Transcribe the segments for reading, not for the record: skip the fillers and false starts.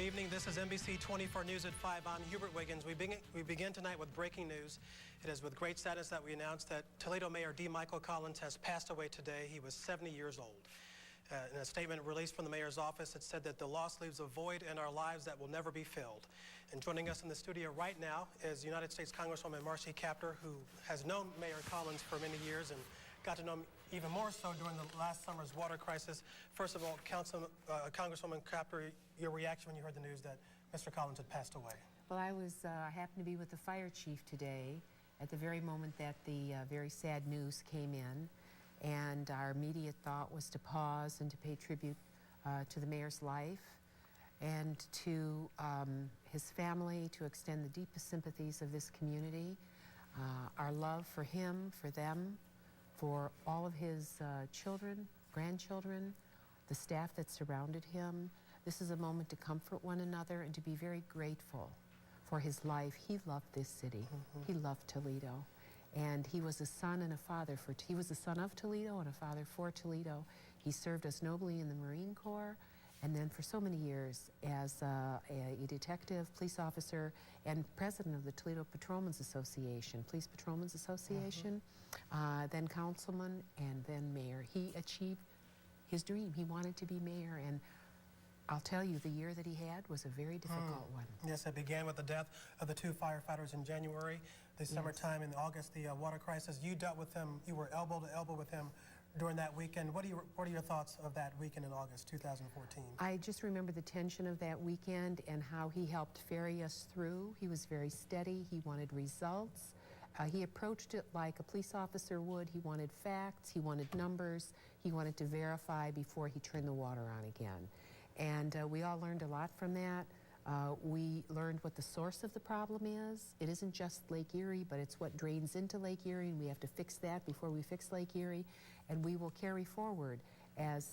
Good evening. This is NBC 24 News at 5. I'm Hubert Wiggins. We begin tonight with breaking news. It is with great sadness that we announce that Toledo Mayor D. Michael Collins has passed away today. He was 70 years old. In a statement released from the mayor's office, it said that the loss leaves a void in our lives that will never be filled. And joining us in the studio right now is United States Congresswoman Marcy Kaptur, who has known Mayor Collins for many years and got to know him even more so during the last summer's water crisis. First of all, Congresswoman Kaptur, your reaction when you heard the news that Mr. Collins had passed away? Well, I happened to be with the fire chief today at the very moment that the very sad news came in. And our immediate thought was to pause and to pay tribute to the mayor's life and to his family, to extend the deepest sympathies of this community, our love for him, for them, for all of his children, grandchildren, the staff that surrounded him. This is a moment to comfort one another and to be very grateful for his life. He loved this city. He loved Toledo. And he was a son and a father he was a son of Toledo and a father for Toledo. He served us nobly in the Marine Corps, and then for so many years as a detective, police officer, and president of the Toledo Patrolmen's Association, Police Patrolmen's Association, then councilman, and then mayor. He achieved his dream. He wanted to be mayor, and I'll tell you, the year that he had was a very difficult one. Yes, it began with the death of the two firefighters in January, the summertime, in August, the water crisis. You dealt with him, you were elbow to elbow with him during that weekend. What are your thoughts of that weekend in August 2014? I just remember the tension of that weekend and how he helped ferry us through. He was very steady. He wanted results. He approached it like a police officer would. He wanted facts. He wanted numbers. He wanted to verify before he turned the water on again. And we all learned a lot from that. We learned what the source of the problem is. It isn't just Lake Erie, but it's what drains into Lake Erie, and we have to fix that before we fix Lake Erie. And we will carry forward, as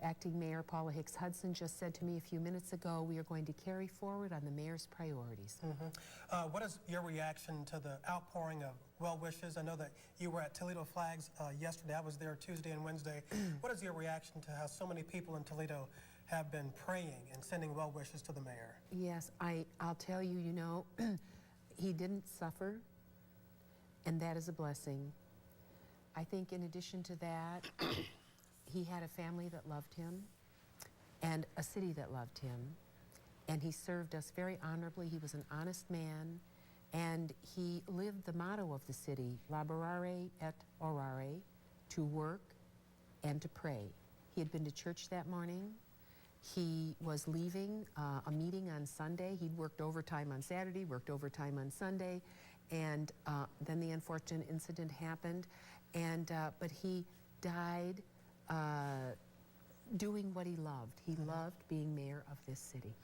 Acting Mayor Paula Hicks Hudson just said to me a few minutes ago, we are going to carry forward on the mayor's priorities. What is your reaction to the outpouring of well wishes? I know that you were at Toledo Flags yesterday. I was there Tuesday and Wednesday. What is your reaction to how so many people in Toledo have been praying and sending well wishes to the mayor? Yes, I'll tell you, you know, he didn't suffer, and that is a blessing. I think in addition to that, he had a family that loved him and a city that loved him, and he served us very honorably. He was an honest man, and he lived the motto of the city, laborare et orare, to work and to pray. He had been to church that morning. He was leaving a meeting on Sunday. He'd worked overtime on Saturday, worked overtime on Sunday, and then the unfortunate incident happened. And but he died doing what he loved. He loved being mayor of this city.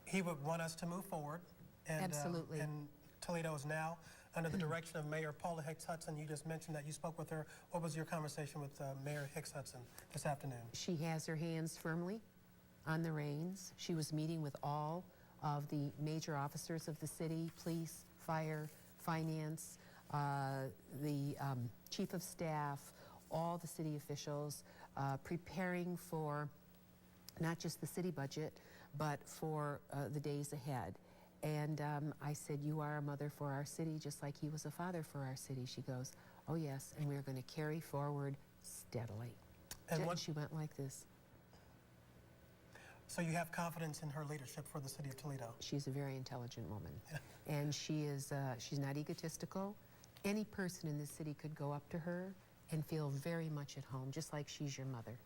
He would want us to move forward. And, absolutely. And Toledo is now under the direction of Mayor Paula Hicks Hudson. You just mentioned that you spoke with her. What was your conversation with Mayor Hicks Hudson this afternoon? She has her hands firmly on the reins. She was meeting with all of the major officers of the city, police, fire, finance, the chief of staff, all the city officials, preparing for not just the city budget, but for the days ahead. And I said, you are a mother for our city, just like he was a father for our city. She goes, oh yes, and we're going to carry forward steadily. And she went like this. So you have confidence in her leadership for the city of Toledo? She's a very intelligent woman. And she's not egotistical. Any person in this city could go up to her and feel very much at home, just like she's your mother.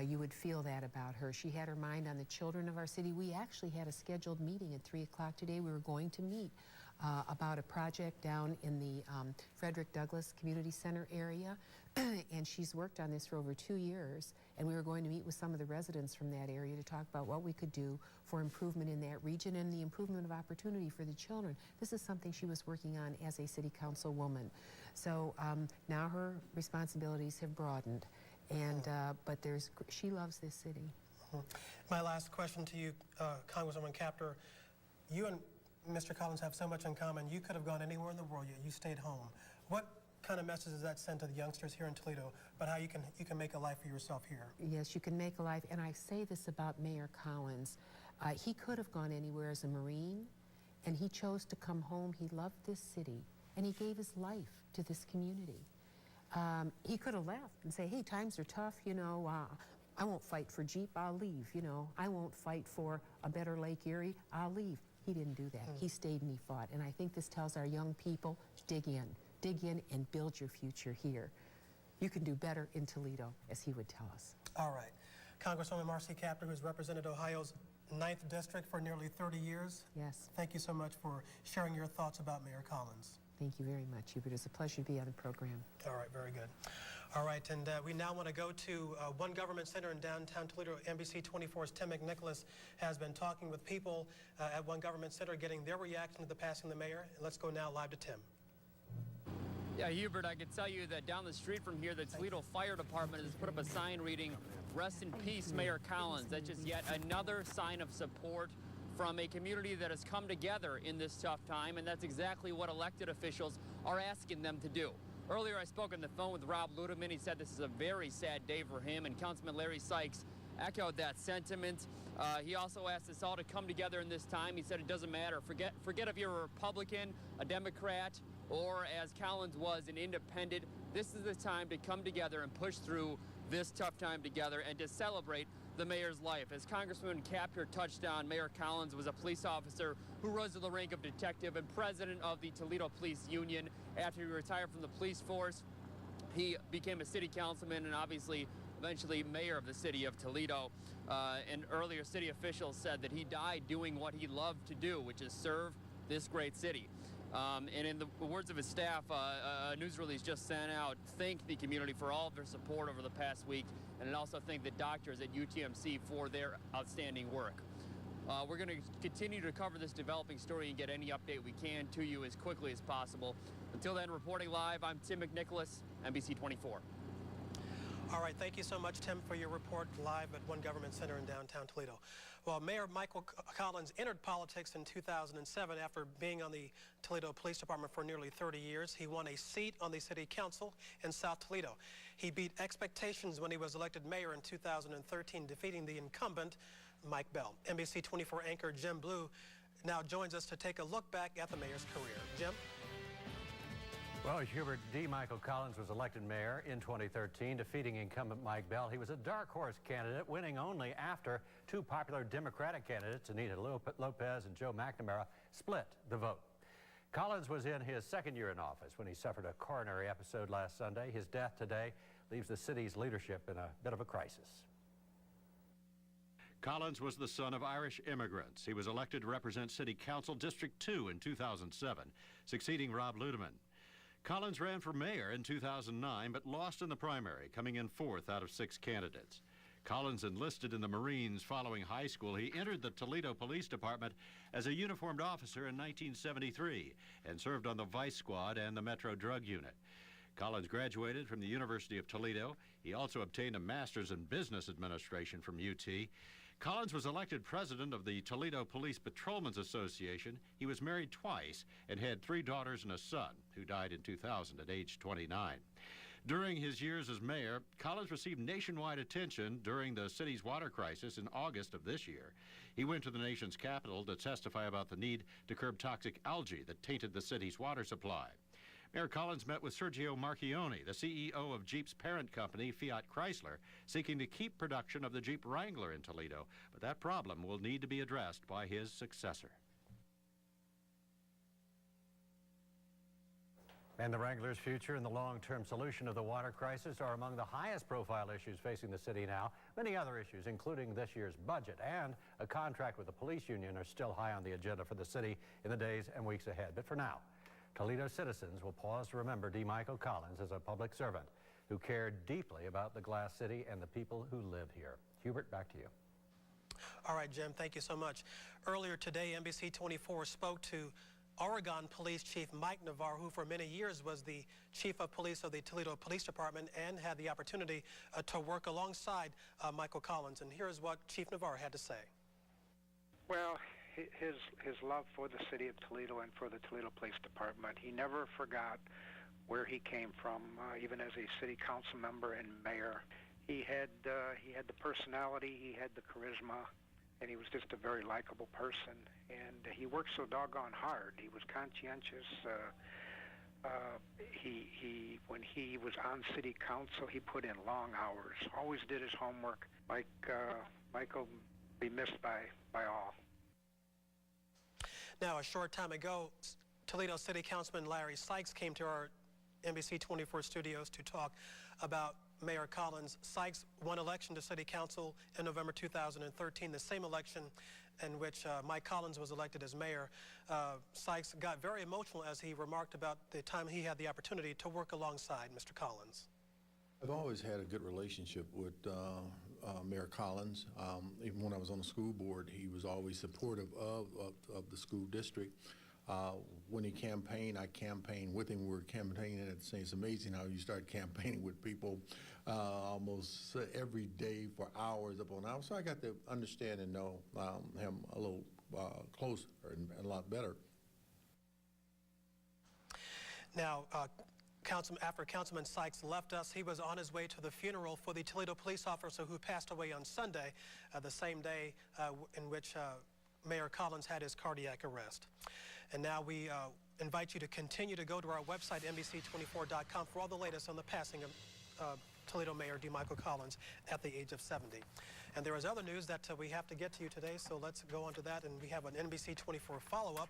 You would feel that about her. She had her mind on the children of our city. We actually had a scheduled meeting at 3 o'clock today. We were going to meet about a project down in the Frederick Douglass Community Center area, and she's worked on this for over 2 years, and we were going to meet with some of the residents from that area to talk about what we could do for improvement in that region and the improvement of opportunity for the children. This is something she was working on as a city council woman. So now her responsibilities have broadened, and but she loves this city. My last question to you, Congresswoman Kaptur, you and Mr. Collins have so much in common. You could have gone anywhere in the world, yet you stayed home. What kind of message does that send to the youngsters here in Toledo about how you can make a life for yourself here? Yes, you can make a life, and I say this about Mayor Collins. He could have gone anywhere as a Marine, and he chose to come home. He loved this city, and he gave his life to this community. He could have left and say, hey, times are tough, you know, I won't fight for Jeep, I'll leave, you know. I won't fight for a better Lake Erie, I'll leave. He didn't do that. He stayed and he fought. And I think this tells our young people, dig in and build your future here. You can do better in Toledo, as he would tell us. All right. Congresswoman Marcy Kaptur, who's represented Ohio's 9th District for nearly 30 years. Yes. Thank you so much for sharing your thoughts about Mayor Collins. Thank you very much, Hubert. It's a pleasure to be on the program. All right, very good. All right, and we now want to go to One Government Center in downtown Toledo. NBC 24's Tim McNicholas has been talking with people at One Government Center, getting their reaction to the passing of the mayor. And let's go now live to Tim. Yeah, Hubert, I can tell you that down the street from here, the Toledo Fire Department has put up a sign reading, "Rest in peace, Mayor Collins." That's just yet another sign of support from a community that has come together in this tough time, and that's exactly what elected officials are asking them to do. Earlier, I spoke on the phone with Rob Ludeman. He said this is a very sad day for him, and Councilman Larry Sykes echoed that sentiment. He also asked us all to come together in this time. He said it doesn't matter. Forget if you're a Republican, a Democrat, or as Collins was, an independent. This is the time to come together and push through this tough time together and to celebrate the mayor's life. As Congresswoman Kaptur touched on, Mayor Collins was a police officer who rose to the rank of detective and president of the Toledo Police Union. After he retired from the police force, he became a city councilman and obviously eventually mayor of the city of Toledo. And earlier city officials said that he died doing what he loved to do, which is serve this great city. And in the words of his staff, a news release just sent out, thanked the community for all of their support over the past week, and it also thanked the doctors at UTMC for their outstanding work. We're going to continue to cover this developing story and get any update we can to you as quickly as possible. Until then, reporting live, I'm Tim McNicholas, NBC 24. All right, thank you so much, Tim, for your report live at One Government Center in downtown Toledo. Well, Mayor Michael Collins entered politics in 2007 after being on the Toledo Police Department for nearly 30 years. He won a seat on the City Council in South Toledo. He beat expectations when he was elected mayor in 2013, defeating the incumbent, Mike Bell. NBC 24 anchor Jim Blue now joins us to take a look back at the mayor's career. Jim? Well, Hubert, Michael Collins was elected mayor in 2013, defeating incumbent Mike Bell. He was a dark horse candidate, winning only after two popular Democratic candidates, Anita Lopez and Joe McNamara, split the vote. Collins was in his second year in office when he suffered a coronary episode last Sunday. His death today leaves the city's leadership in a bit of a crisis. Collins was the son of Irish immigrants. He was elected to represent City Council District 2 in 2007, succeeding Rob Ludeman. Collins ran for mayor in 2009, but lost in the primary, coming in 4th out of 6 candidates. Collins enlisted in the Marines following high school. He entered the Toledo Police Department as a uniformed officer in 1973 and served on the Vice Squad and the Metro Drug Unit. Collins graduated from the University of Toledo. He also obtained a master's in business administration from UT. Collins was elected president of the Toledo Police Patrolmen's Association. He was married twice and had 3 daughters and a son, who died in 2000 at age 29. During his years as mayor, Collins received nationwide attention during the city's water crisis in August of this year. He went to the nation's capital to testify about the need to curb toxic algae that tainted the city's water supply. Mayor Collins met with Sergio Marchionne, the CEO of Jeep's parent company, Fiat Chrysler, seeking to keep production of the Jeep Wrangler in Toledo, but that problem will need to be addressed by his successor. And the Wrangler's future and the long-term solution of the water crisis are among the highest profile issues facing the city now. Many other issues, including this year's budget and a contract with the police union, are still high on the agenda for the city in the days and weeks ahead. But for now, Toledo citizens will pause to remember Michael Collins as a public servant who cared deeply about the Glass City and the people who live here. Hubert, back to you. All right, Jim, thank you so much. Earlier today, NBC 24 spoke to Oregon Police Chief Mike Navarre, who for many years was the Chief of Police of the Toledo Police Department and had the opportunity to work alongside Michael Collins. And here's what Chief Navarre had to say. Well, his love for the city of Toledo and for the Toledo Police Department, he never forgot where he came from, even as a city council member and mayor. He had the personality, he had the charisma, and he was just a very likable person. And he worked so doggone hard. He was conscientious. When he was on city council, he put in long hours. Always did his homework. Mike will be missed by all. Now, a short time ago, Toledo City Councilman Larry Sykes came to our NBC 24 studios to talk about Mayor Collins. Sykes won election to City Council in November 2013, the same election in which Mike Collins was elected as mayor. Sykes got very emotional as he remarked about the time he had the opportunity to work alongside Mr. Collins. I've always had a good relationship with Mayor Collins. Even when I was on the school board, he was always supportive of the school district. When he campaigned, I campaigned with him. We were campaigning at the same. It's amazing how you start campaigning with people almost every day for hours upon hours. So I got to understand and know him a little closer and a lot better. Now, after Councilman Sykes left us, he was on his way to the funeral for the Toledo police officer who passed away on Sunday, the same day in which Mayor Collins had his cardiac arrest. And now we invite you to continue to go to our website, NBC24.com, for all the latest on the passing of Toledo Mayor D. Michael Collins at the age of 70. And there is other news that we have to get to you today, so let's go on to that. And we have an NBC24 follow-up